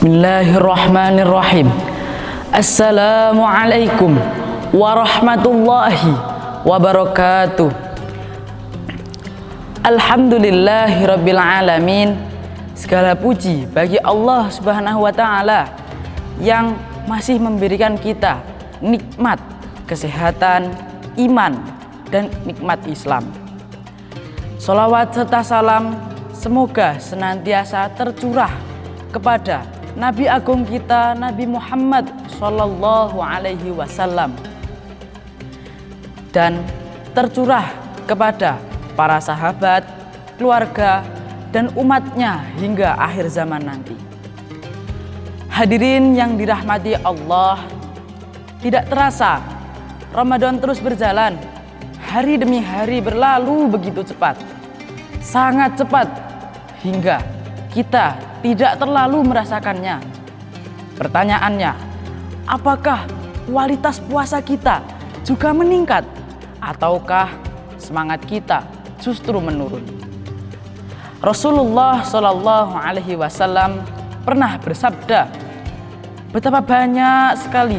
Bismillahirrahmanirrahim. Assalamualaikum warahmatullahi wabarakatuh. Alhamdulillahirabbil alamin. Segala puji bagi Allah Subhanahu wa taala yang masih memberikan kita nikmat kesehatan, iman, dan nikmat Islam. Sholawat serta salam semoga senantiasa tercurah kepada Nabi Agung kita, Nabi Muhammad Sallallahu Alaihi Wasallam, dan tercurah kepada para sahabat, keluarga, dan umatnya hingga akhir zaman nanti. Hadirin yang dirahmati Allah, tidak terasa Ramadan terus berjalan. Hari demi hari berlalu begitu cepat, sangat cepat, hingga kita tidak terlalu merasakannya. Pertanyaannya, apakah kualitas puasa kita juga meningkat, ataukah semangat kita justru menurun? Rasulullah Shallallahu Alaihi Wasallam pernah bersabda, betapa banyak sekali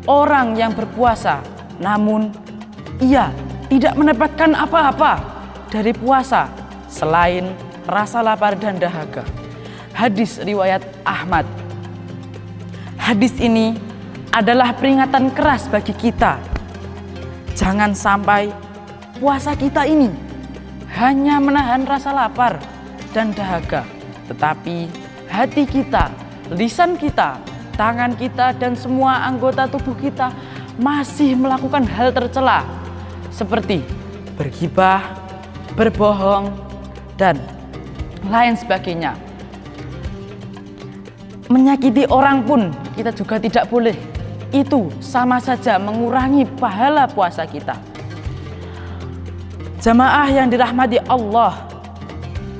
orang yang berpuasa, namun ia tidak mendapatkan apa-apa dari puasa selain rasa lapar dan dahaga. Hadis riwayat Ahmad. Hadis ini adalah peringatan keras bagi kita. Jangan sampai puasa kita ini hanya menahan rasa lapar dan dahaga, tetapi hati kita, lisan kita, tangan kita, dan semua anggota tubuh kita masih melakukan hal tercela seperti bergibah, berbohong, dan lain sebagainya. Menyakiti orang pun kita juga tidak boleh. Itu sama saja mengurangi pahala puasa kita. Jamaah yang dirahmati Allah,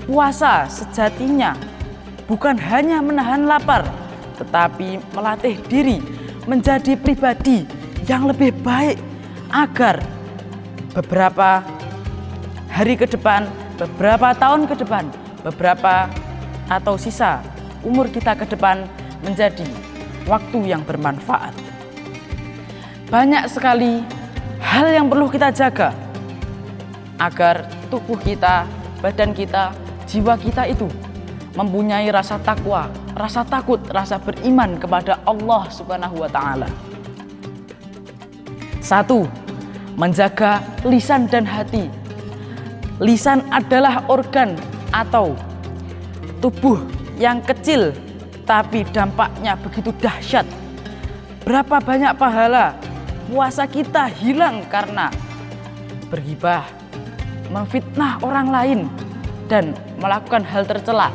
puasa sejatinya bukan hanya menahan lapar, tetapi melatih diri menjadi pribadi yang lebih baik agar beberapa hari ke depan, beberapa tahun ke depan, beberapa atau sisa umur kita ke depan menjadi waktu yang bermanfaat. Banyak sekali hal yang perlu kita jaga agar tubuh kita, badan kita, jiwa kita itu mempunyai rasa takwa, rasa takut, rasa beriman kepada Allah Subhanahu wa taala. 1. Menjaga lisan dan hati. Lisan adalah organ atau tubuh yang kecil tapi dampaknya begitu dahsyat. Berapa banyak pahala puasa kita hilang karena bergibah, memfitnah orang lain, dan melakukan hal tercela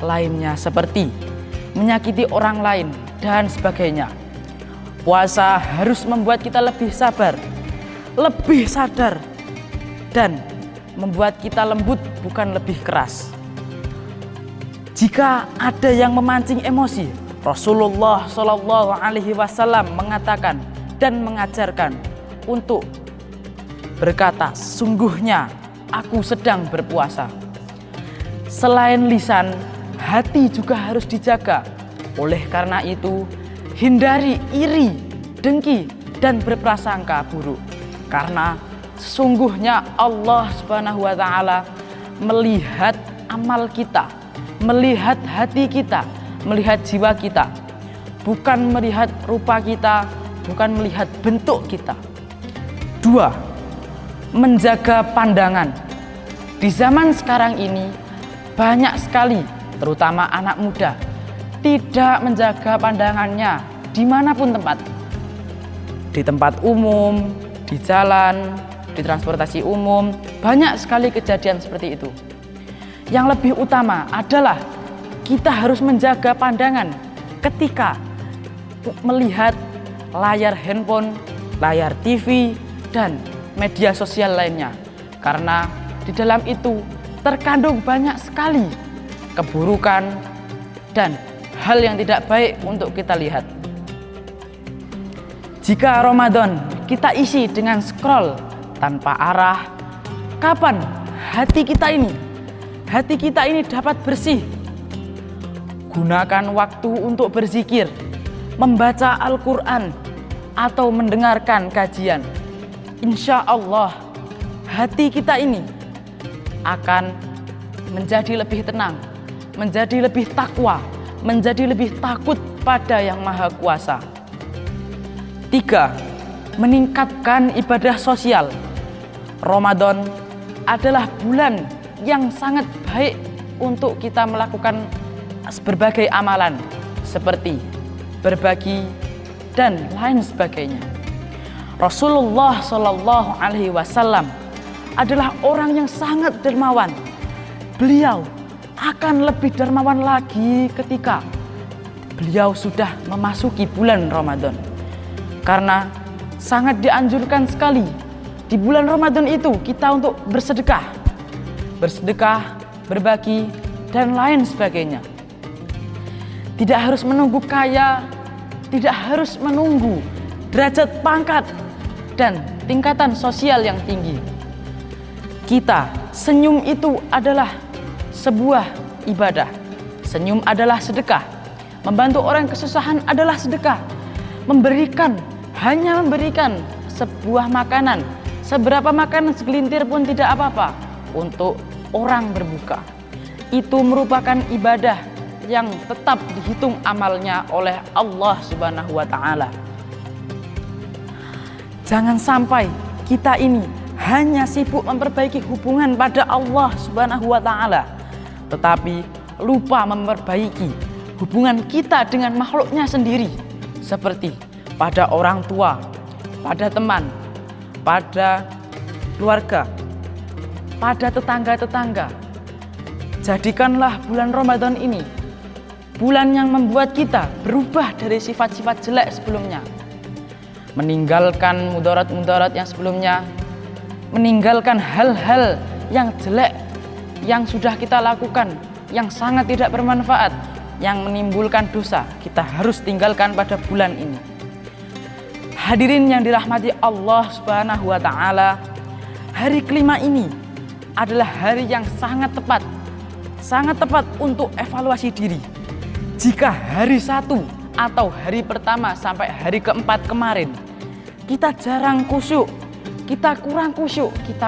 lainnya seperti menyakiti orang lain dan sebagainya. Puasa harus membuat kita lebih sabar, lebih sadar, dan membuat kita lembut bukan lebih keras. Jika ada yang memancing emosi, Rasulullah Shallallahu Alaihi Wasallam mengatakan dan mengajarkan untuk berkata, sungguhnya aku sedang berpuasa. Selain lisan, hati juga harus dijaga. Oleh karena itu, hindari iri, dengki, dan berprasangka buruk. Karena sesungguhnya Allah Subhanahu wa taala melihat amal kita, melihat hati kita, melihat jiwa kita, bukan melihat rupa kita, bukan melihat bentuk kita. 2. Menjaga pandangan. Di zaman sekarang ini banyak sekali, terutama anak muda, tidak menjaga pandangannya dimanapun tempat. Di tempat umum, di jalan, di transportasi umum, banyak sekali kejadian seperti itu. Yang lebih utama adalah kita harus menjaga pandangan ketika melihat layar handphone, layar TV, dan media sosial lainnya. Karena di dalam itu terkandung banyak sekali keburukan dan hal yang tidak baik untuk kita lihat. Jika Ramadan kita isi dengan scroll tanpa arah, kapan hati kita ini dapat bersih? Gunakan waktu untuk berzikir, membaca Al-Quran, atau mendengarkan kajian. Insya Allah, hati kita ini akan menjadi lebih tenang, menjadi lebih takwa, menjadi lebih takut pada Yang Maha Kuasa. 3. Meningkatkan ibadah sosial. Ramadan adalah bulan yang sangat baik untuk kita melakukan berbagai amalan seperti berbagi dan lain sebagainya. Rasulullah Shallallahu Alaihi Wasallam adalah orang yang sangat dermawan. Beliau akan lebih dermawan lagi ketika beliau sudah memasuki bulan Ramadan, karena sangat dianjurkan sekali di bulan Ramadan itu kita untuk bersedekah, berbagi, dan lain sebagainya. Tidak harus menunggu kaya, tidak harus menunggu derajat pangkat dan tingkatan sosial yang tinggi. Kita senyum itu adalah sebuah ibadah. Senyum adalah sedekah. Membantu orang kesusahan adalah sedekah. Hanya memberikan sebuah makanan, seberapa makanan segelintir pun tidak apa-apa untuk orang berbuka. Itu merupakan ibadah yang tetap dihitung amalnya oleh Allah Subhanahu wa Ta'ala. Jangan sampai kita ini hanya sibuk memperbaiki hubungan pada Allah Subhanahu wa Ta'ala, tetapi lupa memperbaiki hubungan kita dengan makhluknya sendiri, seperti pada orang tua, pada teman, pada keluarga, pada tetangga-tetangga. Jadikanlah bulan Ramadan ini bulan yang membuat kita berubah dari sifat-sifat jelek sebelumnya, meninggalkan mudarat-mudarat yang sebelumnya, meninggalkan hal-hal yang jelek yang sudah kita lakukan, yang sangat tidak bermanfaat, yang menimbulkan dosa. Kita harus tinggalkan pada bulan ini. Hadirin yang dirahmati Allah Subhanahu wa Ta'ala, hari kelima ini adalah hari yang sangat tepat untuk evaluasi diri. Jika hari 1 atau hari pertama sampai hari keempat kemarin kita jarang khusyuk, kita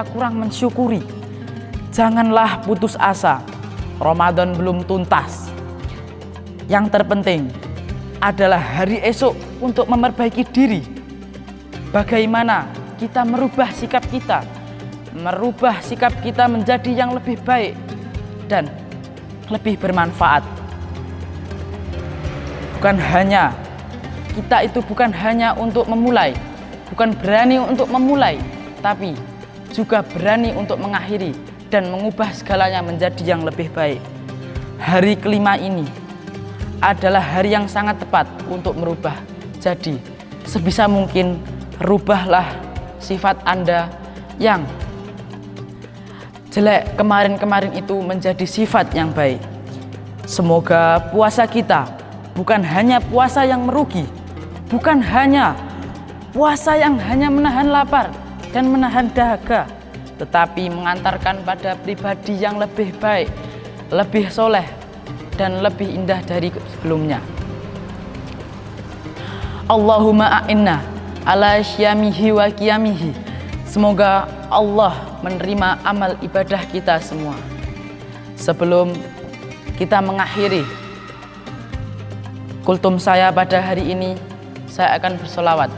kurang mensyukuri, janganlah putus asa. Ramadan belum tuntas. Yang terpenting adalah hari esok untuk memperbaiki diri. Bagaimana kita merubah sikap kita menjadi yang lebih baik dan lebih bermanfaat. Bukan hanya untuk memulai, bukan berani untuk memulai, tapi juga berani untuk mengakhiri dan mengubah segalanya menjadi yang lebih baik. Hari kelima ini adalah hari yang sangat tepat untuk merubah. Jadi, sebisa mungkin rubahlah sifat Anda yang jelek kemarin-kemarin itu menjadi sifat yang baik. Semoga puasa kita bukan hanya puasa yang merugi, bukan hanya puasa yang hanya menahan lapar dan menahan dahaga, tetapi mengantarkan pada pribadi yang lebih baik, lebih soleh, dan lebih indah dari sebelumnya. Allahumma a'inna ala syamihi wa qiyamihi. Semoga Allah menerima amal ibadah kita semua. Sebelum kita mengakhiri kultum saya pada hari ini, saya akan bersolawat.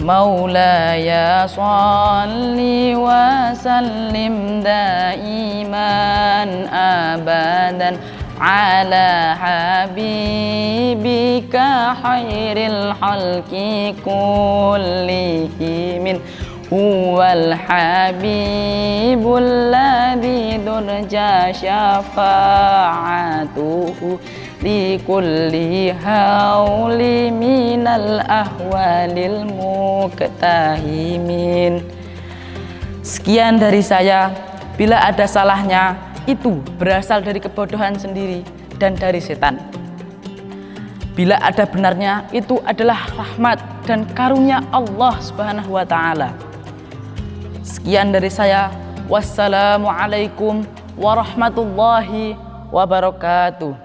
Maulaya sholli wa sallim daiman abadan ala habibika khairil khalqi kullihim. Huwal habibul ladzi durja syafa'atuhu li kulli hauli minal ahwalil muktahimin. Sekian dari saya. Bila ada salahnya, itu berasal dari kebodohan sendiri dan dari setan. Bila ada benarnya, itu adalah rahmat dan karunia Allah Subhanahu wa Ta'ala. Sekian dari saya. Wassalamualaikum warahmatullahi wabarakatuh.